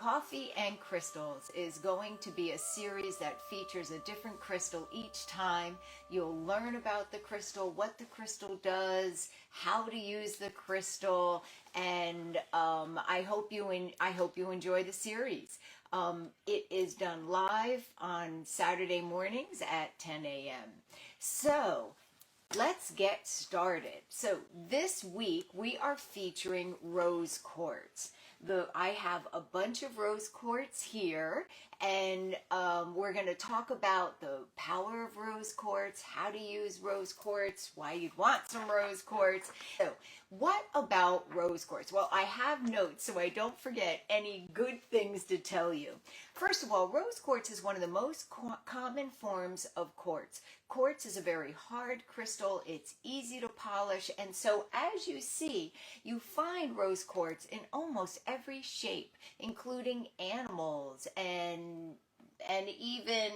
Coffee and Crystals is going to be a series that features a different crystal each time. You'll learn about the crystal, what the crystal does, how to use the crystal, and I hope you enjoy the series. It is done live on Saturday mornings at 10 a.m. So let's get started. So this week we are featuring rose quartz. I have a bunch of rose quartz here, and we're going to talk about the power of rose quartz, how to use rose quartz, why you'd want some rose quartz. So what about rose quartz? Well, I have notes so I don't forget any good things to tell you. First of all, rose quartz is one of the most common forms of quartz. Quartz is a very hard crystal, it's easy to polish, and so as you see, you find rose quartz in almost every shape, including animals and even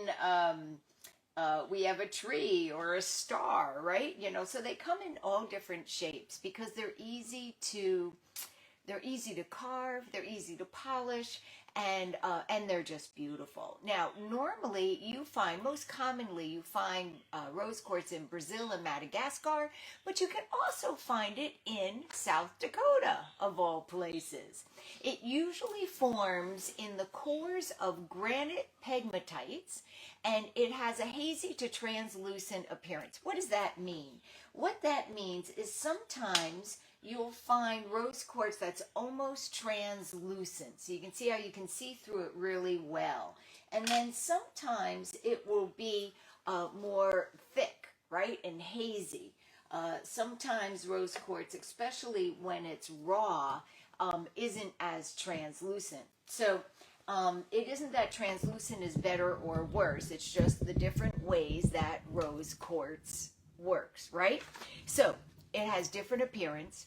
we have a tree or a star, right? You know, so they come in all different shapes because they're easy to carve, they're easy to polish, and they're just beautiful. Now, normally most commonly you find rose quartz in Brazil and Madagascar, but you can also find it in South Dakota, of all places. It usually forms in the cores of granite pegmatites, and it has a hazy to translucent appearance. What does that mean? What that means is sometimes you'll find rose quartz that's almost translucent. So you can see how you can see through it really well. And then sometimes it will be more thick, right, and hazy. Sometimes rose quartz, especially when it's raw, isn't as translucent. So it isn't that translucent is better or worse. It's just the different ways that rose quartz works, right? So it has different appearance,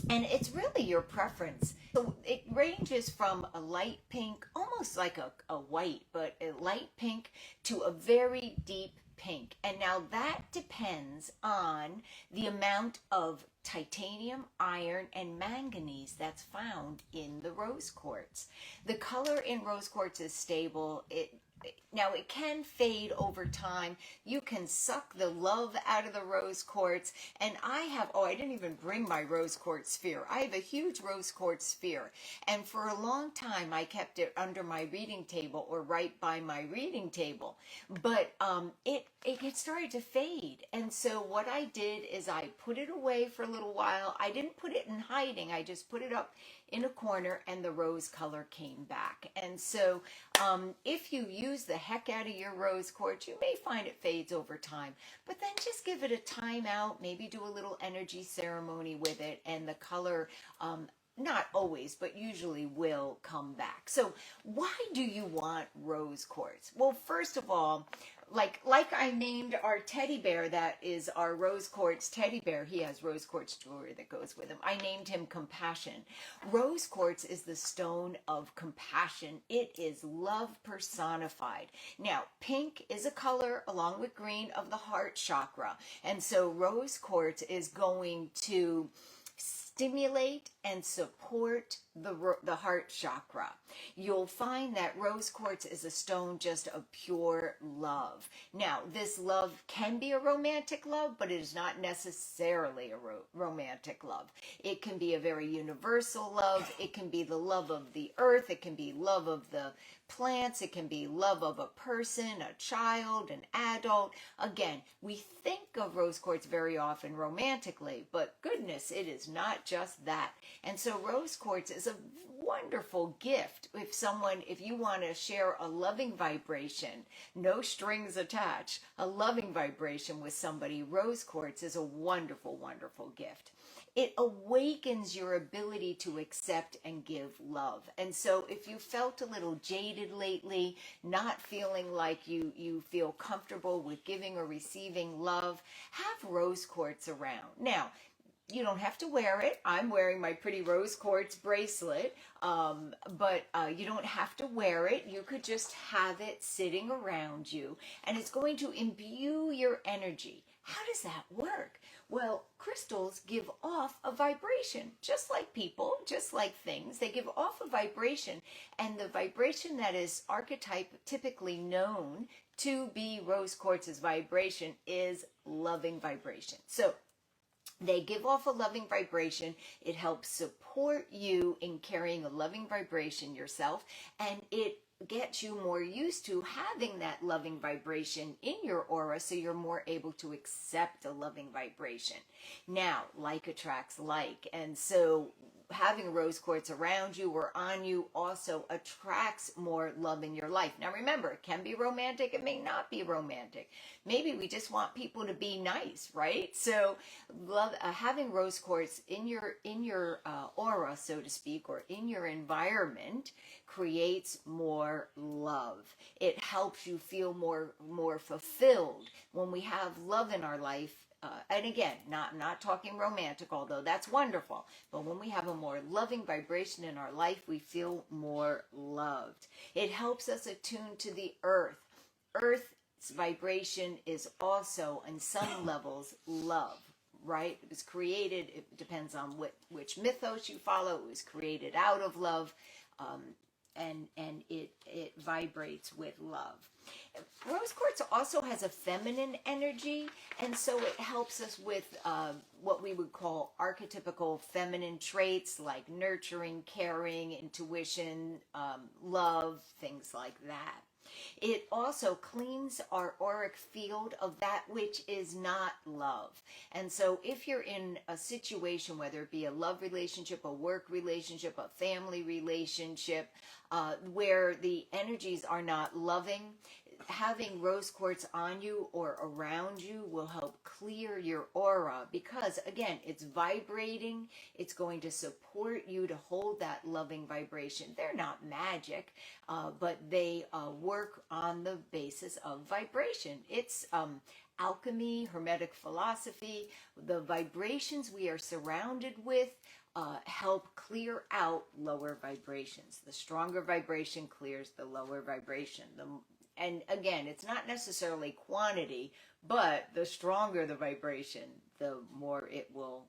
and it's really your preference. So it ranges from a light pink, almost like a white, but a light pink, to a very deep pink. And now that depends on the amount of titanium, iron, and manganese that's found in the rose quartz. The color in rose quartz is stable. Now, it can fade over time. You can suck the love out of the rose quartz. And I didn't even bring my rose quartz sphere. I have a huge rose quartz sphere. And for a long time, I kept it under my reading table or right by my reading table. But it started to fade. And so what I did is I put it away for a little while. I didn't put it in hiding. I just put it up in a corner, and the rose color came back. And so if you use the heck out of your rose quartz, you may find it fades over time, but then just give it a time out, maybe do a little energy ceremony with it, and the color not always, but usually will come back. So why do you want rose quartz? Well, first of all, like I named our teddy bear, that is our rose quartz teddy bear. He has rose quartz jewelry that goes with him. I named him Compassion. Rose quartz is the stone of compassion. It is love personified. Now, pink is a color along with green of the heart chakra. And so rose quartz is going to stimulate and support the heart chakra. You'll find that rose quartz is a stone just of pure love. Now, this love can be a romantic love, but it is not necessarily a romantic love. It can be a very universal love. It can be the love of the earth. It can be love of the plants. It can be love of a person, a child, an adult. Again, we think of rose quartz very often romantically, but goodness, it is not just that. And so rose quartz is a wonderful gift if you want to share a loving vibration, no strings attached, a loving vibration with somebody. Rose quartz is a wonderful, wonderful gift. It awakens your ability to accept and give love. And so if you felt a little jaded lately, not feeling like you feel comfortable with giving or receiving love, have rose quartz around. Now, you don't have to wear it. I'm wearing my pretty rose quartz bracelet, but you don't have to wear it. You could just have it sitting around you, and it's going to imbue your energy. How does that work? Well, crystals give off a vibration, just like people, just like things. They give off a vibration, and the vibration that is archetype typically known to be rose quartz's vibration is loving vibration. So they give off a loving vibration. It helps support you in carrying a loving vibration yourself, and it gets you more used to having that loving vibration in your aura, so you're more able to accept a loving vibration. Now, like attracts like, and so having rose quartz around you or on you also attracts more love in your life. Now remember, it can be romantic, it may not be romantic. Maybe we just want people to be nice, right? So love, having rose quartz in your aura, so to speak, or in your environment creates more love. It helps you feel more fulfilled. When we have love in our life, and again, not talking romantic, although that's wonderful, but when we have a more loving vibration in our life, we feel more loved. It helps us attune to the earth. Earth's vibration is also, on some levels, love, right? It was created, it depends on which mythos you follow, it was created out of love, and it vibrates with love. Rose quartz also has a feminine energy, and so it helps us with what we would call archetypical feminine traits like nurturing, caring, intuition, love, things like that. It also cleans our auric field of that which is not love. And so if you're in a situation, whether it be a love relationship, a work relationship, a family relationship, where the energies are not loving, having rose quartz on you or around you will help clear your aura, because again, it's vibrating. It's going to support you to hold that loving vibration. They're not magic, but they work on the basis of vibration. It's alchemy, hermetic philosophy. The vibrations we are surrounded with help clear out lower vibrations. The stronger vibration clears the lower vibration. And again, it's not necessarily quantity, but the stronger the vibration, the more it will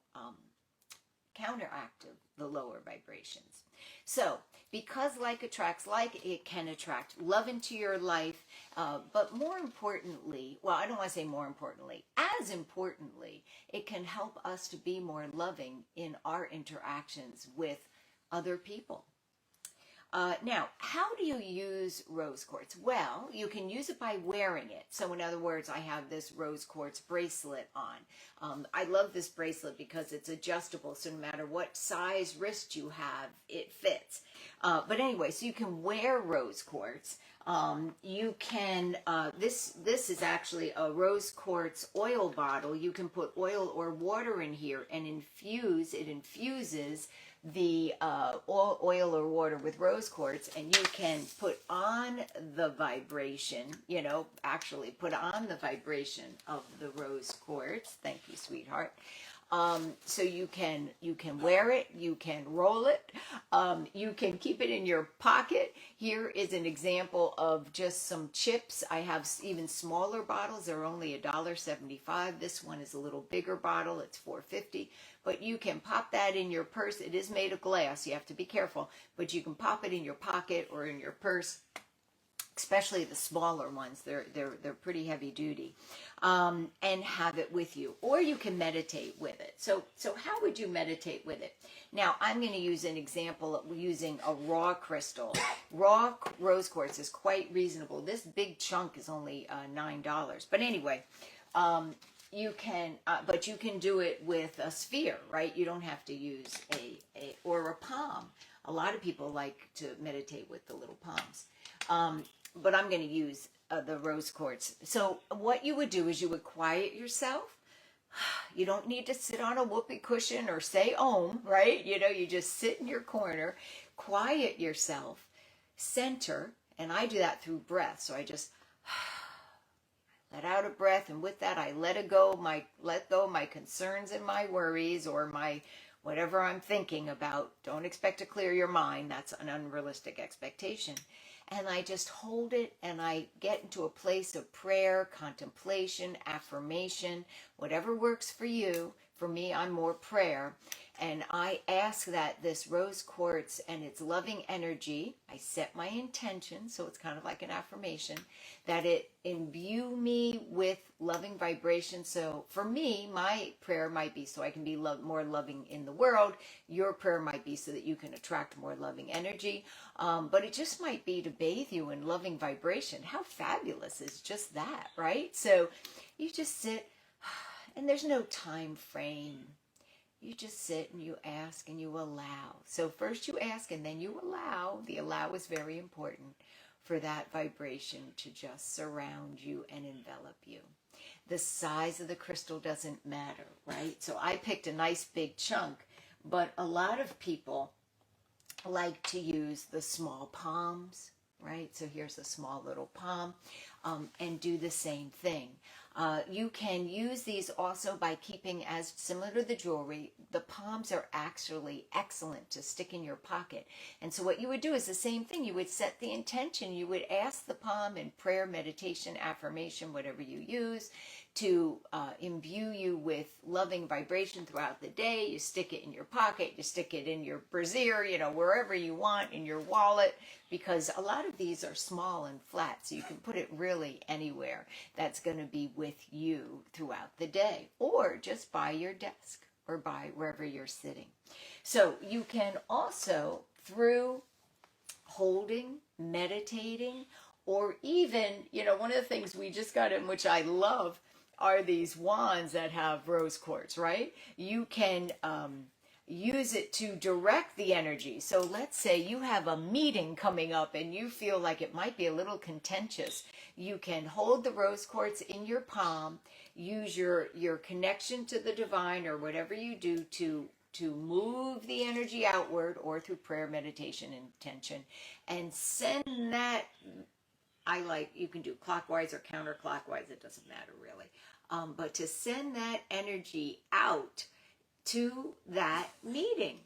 counteract the lower vibrations. So, because like attracts like, it can attract love into your life, but more importantly, well, I don't want to say more importantly, as importantly, it can help us to be more loving in our interactions with other people. Now, how do you use rose quartz? Well, you can use it by wearing it. So in other words, I have this rose quartz bracelet on. I love this bracelet because it's adjustable, so no matter what size wrist you have, it fits. But anyway, so you can wear rose quartz. You can, this is actually a rose quartz oil bottle. You can put oil or water in here and it infuses the oil or water with rose quartz, and you can put on the vibration, actually put on the vibration of the rose quartz. Thank you, sweetheart. So you can wear it, you can roll it, you can keep it in your pocket. Here is an example of just some chips. I have even smaller bottles. They're only $1.75. This one is a little bigger bottle. It's $4.50. But you can pop that in your purse. It is made of glass. You have to be careful. But you can pop it in your pocket or in your purse, especially the smaller ones. They're pretty heavy duty, and have it with you. Or you can meditate with it. So how would you meditate with it? Now, I'm going to use an example of using a raw crystal. Raw rose quartz is quite reasonable. This big chunk is only $9. But anyway, you can, but you can do it with a sphere, right? You don't have to use or a palm. A lot of people like to meditate with the little palms. But I'm going to use the rose quartz. So what you would do is you would quiet yourself. You don't need to sit on a whoopee cushion or say Om, right? You just sit in your corner, quiet yourself, center, and I do that through breath. So I just let out a breath, and with that I let go of my concerns and my worries, or my whatever I'm thinking about. Don't expect to clear your mind. That's an unrealistic expectation. and I just hold it, and I get into a place of prayer, contemplation, affirmation, whatever works for you. For me, I'm more prayer. And I ask that this rose quartz and its loving energy, I set my intention, so it's kind of like an affirmation, that it imbue me with loving vibration. So for me, my prayer might be so I can be more loving in the world. Your prayer might be so that you can attract more loving energy. But it just might be to bathe you in loving vibration. How fabulous is just that, right? So you just sit, and there's no time frame. You just sit and you ask and you allow. So first you ask and then you allow. The allow is very important for that vibration to just surround you and envelop you. The size of the crystal doesn't matter, right? So I picked a nice big chunk, but a lot of people like to use the small palms, right? So here's a small little palm, and do the same thing. You can use these also by keeping, as similar to the jewelry, the palms are actually excellent to stick in your pocket. And so what you would do is the same thing. You would set the intention. You would ask the palm in prayer, meditation, affirmation, whatever you use, to imbue you with loving vibration throughout the day. You stick it in your pocket, you stick it in your brassiere, wherever you want, in your wallet, because a lot of these are small and flat, so you can put it really anywhere that's going to be with you throughout the day, or just by your desk or by wherever you're sitting. So you can also, through holding, meditating, or even, one of the things we just got in, which I love, are these wands that have rose quartz, right? You can use it to direct the energy. So let's say you have a meeting coming up and you feel like it might be a little contentious. You can hold the rose quartz in your palm, use your connection to the divine or whatever you do to move the energy outward, or through prayer, meditation, intention, and send that. You can do clockwise or counterclockwise, it doesn't matter really. But to send that energy out to that meeting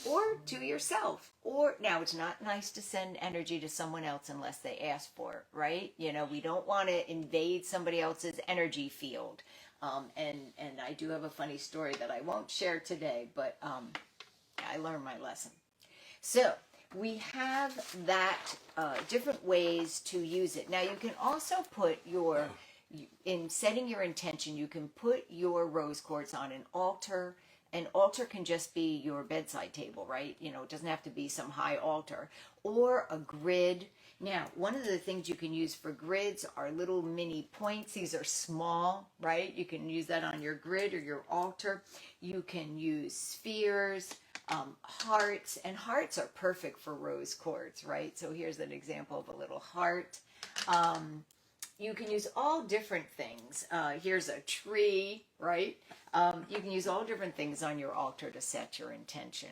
or to yourself. Or now, it's not nice to send energy to someone else unless they ask for it, right? We don't want to invade somebody else's energy field. And I do have a funny story that I won't share today, but I learned my lesson. So we have that different ways to use it. Now you can also put in setting your intention, you can put your rose quartz on an altar. An altar can just be your bedside table, right? It doesn't have to be some high altar, or a grid. Now, one of the things you can use for grids are little mini points. These are small, right? You can use that on your grid or your altar. You can use spheres, hearts, and hearts are perfect for rose quartz, right? So here's an example of a little heart. You can use all different things. Here's a tree, right? You can use all different things on your altar to set your intention.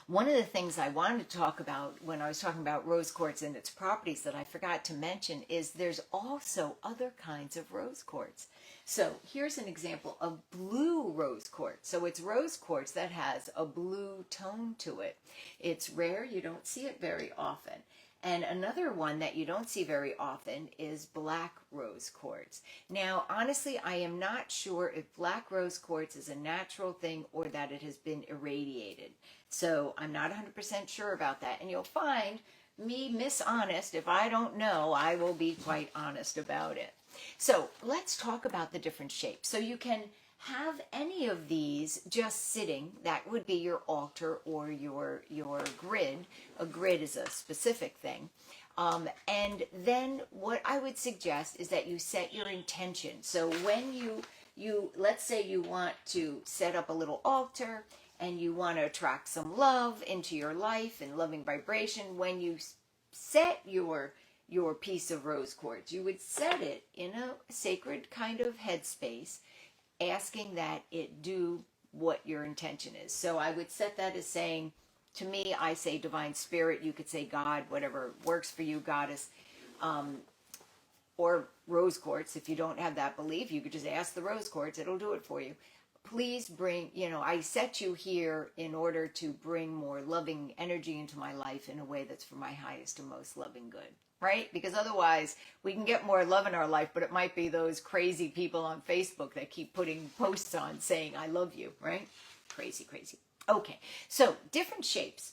One of the things I wanted to talk about when I was talking about rose quartz and its properties that I forgot to mention is there's also other kinds of rose quartz. So here's an example of blue rose quartz. So it's rose quartz that has a blue tone to it. It's rare. You don't see it very often. And another one that you don't see very often is black rose quartz. Now, honestly, I am not sure if black rose quartz is a natural thing or that it has been irradiated. So I'm not 100% sure about that. And you'll find me mishonest. If I don't know, I will be quite honest about it. So let's talk about the different shapes. So you can have any of these just sitting. That would be your altar or your grid. A grid is a specific thing. And then what I would suggest is that you set your intention. So when you let's say you want to set up a little altar and you want to attract some love into your life and loving vibration, when you set your piece of rose quartz, you would set it in a sacred kind of headspace, asking that it do what your intention is. So I would set that as saying, to me, I say divine spirit. You could say God, whatever works for you, goddess, or rose quartz. If you don't have that belief, you could just ask the rose quartz. It'll do it for you. please bring, I set you here in order to bring more loving energy into my life in a way that's for my highest and most loving good, right? Because otherwise we can get more love in our life, but it might be those crazy people on Facebook that keep putting posts on saying, I love you, right? Crazy, crazy. Okay, so different shapes.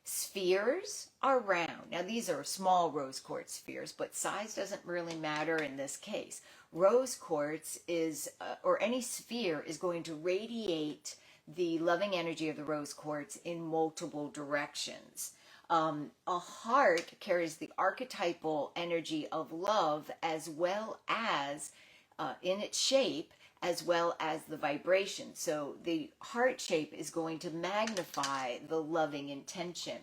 Spheres are round. Now these are small rose quartz spheres, but size doesn't really matter in this case. Rose quartz is, or any sphere is going to radiate the loving energy of the rose quartz in multiple directions. A heart carries the archetypal energy of love as well as, in its shape, as well as the vibration. So the heart shape is going to magnify the loving intention.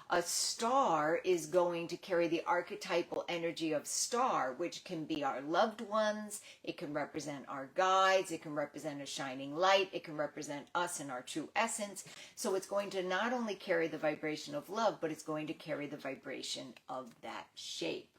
A star is going to carry the archetypal energy of star, which can be our loved ones, it can represent our guides, it can represent a shining light, it can represent us in our true essence. So it's going to not only carry the vibration of love, but it's going to carry the vibration of that shape.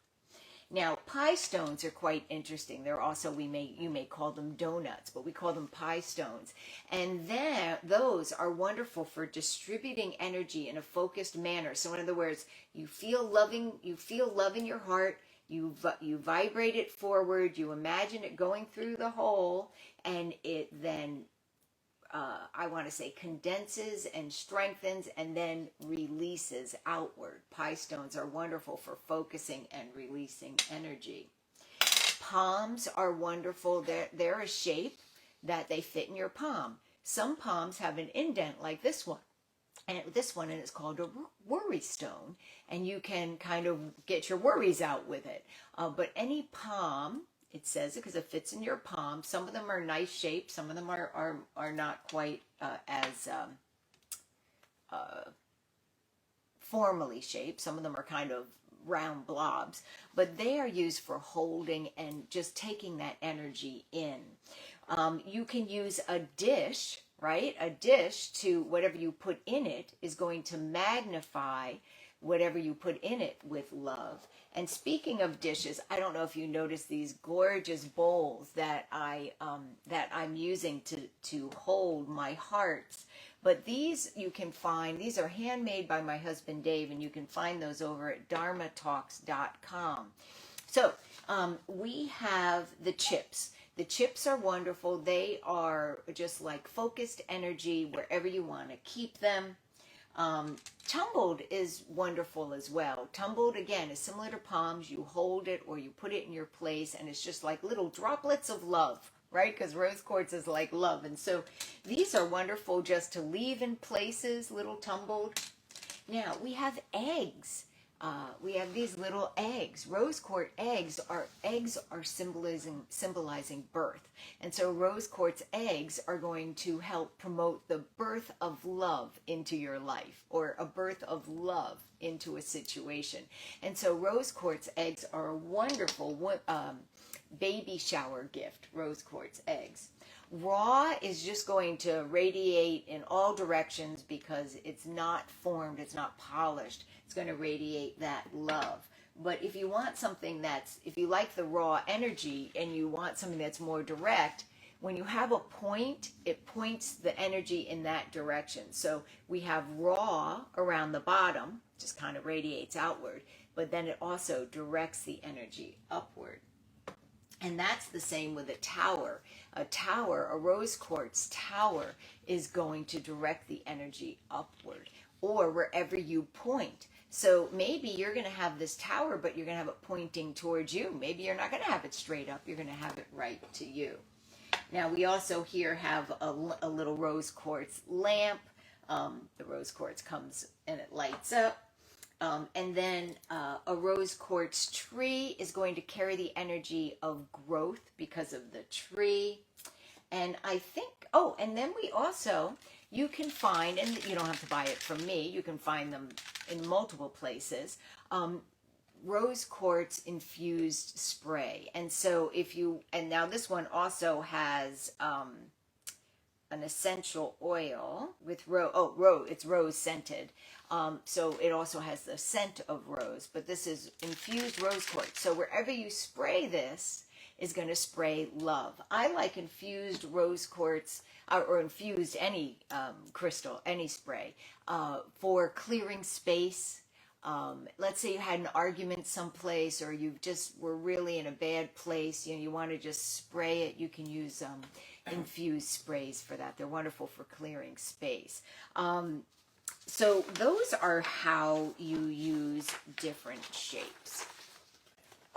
Now, pie stones are quite interesting. They're also, you may call them donuts, but we call them pie stones. And then those are wonderful for distributing energy in a focused manner. So in other words, you feel love in your heart, you vibrate it forward, you imagine it going through the hole, and it then condenses and strengthens and then releases outward. Pie stones are wonderful for focusing and releasing energy. Palms are wonderful. They're a shape that they fit in your palm. Some palms have an indent like this one. And it's called a worry stone. And you can kind of get your worries out with it. But any palm, it says it because it fits in your palm. Some of them are nice shapes. Some of them are not quite as formally shaped. Some of them are kind of round blobs. But they are used for holding and just taking that energy in. You can use a dish, right? A dish, to whatever you put in it is going to magnify whatever you put in it with love. And speaking of dishes, I don't know if you noticed these gorgeous bowls that I'm using to hold my hearts. But these you can find, these are handmade by my husband Dave, and you can find those over at dharmatalks.com. So we have the chips. The chips are wonderful. They are just like focused energy wherever you want to keep them. Tumbled is wonderful as well. Tumbled, again, is similar to palms. You hold it or you put it in your place, and it's just like little droplets of love, right? Because rose quartz is like love. And so these are wonderful just to leave in places, little tumbled. Now, we have eggs. We have these little eggs. Rose quartz eggs are symbolizing birth. And so rose quartz eggs are going to help promote the birth of love into your life, or a birth of love into a situation. And so rose quartz eggs are a wonderful baby shower gift, rose quartz eggs. Raw is just going to radiate in all directions because it's not formed, it's not polished. It's going to radiate that love. But if you want something if you like the raw energy and you want something that's more direct, when you have a point, it points the energy in that direction. So we have raw around the bottom, just kind of radiates outward, but then it also directs the energy upward. And that's the same with a tower. A rose quartz tower, is going to direct the energy upward or wherever you point. So maybe you're going to have this tower, but you're going to have it pointing towards you. Maybe you're not going to have it straight up. You're going to have it right to you. Now, we also here have a little rose quartz lamp. The rose quartz comes and it lights up. And then a rose quartz tree is going to carry the energy of growth because of the tree. And I think, and then we also, you can find, and you don't have to buy it from me, you can find them in multiple places, rose quartz infused spray. And so and now this one also has an essential oil with it's rose scented. So it also has the scent of rose, but this is infused rose quartz. So wherever you spray this, is going to spray love. I like infused rose quartz or infused any crystal, any spray, for clearing space. Let's say you had an argument someplace, or you just were really in a bad place, you want to just spray it. You can use infused sprays for that. They're wonderful for clearing space. So those are how you use different shapes.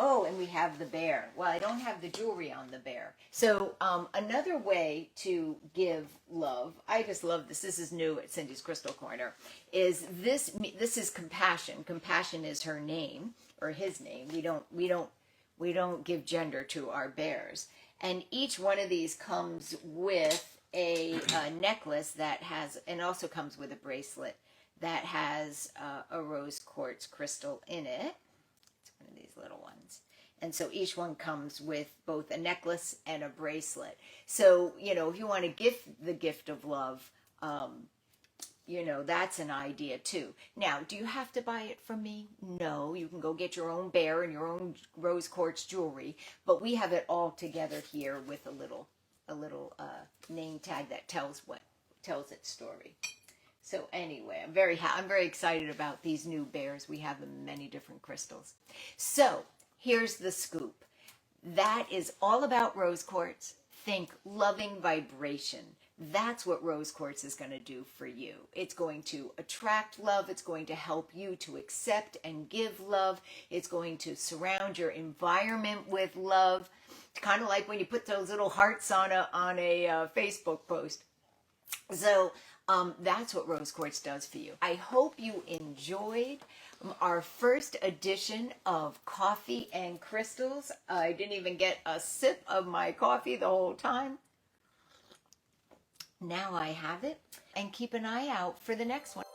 Oh, and we have the bear. Well, I don't have the jewelry on the bear. So another way to give love, I just love this. This is new at Cindy's Crystal Corner. Is this? This is Compassion. Compassion is her name or his name. We don't give gender to our bears. And each one of these comes with a necklace that has, and also comes with a bracelet that has a rose quartz crystal in it. One of these little ones. And so each one comes with both a necklace and a bracelet. So, if you want to give the gift of love, that's an idea too. Now, do you have to buy it from me? No, you can go get your own bear and your own rose quartz jewelry, but we have it all together here with a little name tag that tells its story. So anyway, I'm very excited about these new bears. We have them in many different crystals. So here's the scoop. That is all about rose quartz. Think loving vibration. That's what rose quartz is going to do for you. It's going to attract love. It's going to help you to accept and give love. It's going to surround your environment with love. It's kind of like when you put those little hearts on a Facebook post. So that's what rose quartz does for you. I hope you enjoyed our first edition of Coffee and Crystals. I didn't even get a sip of my coffee the whole time. Now I have it, and keep an eye out for the next one.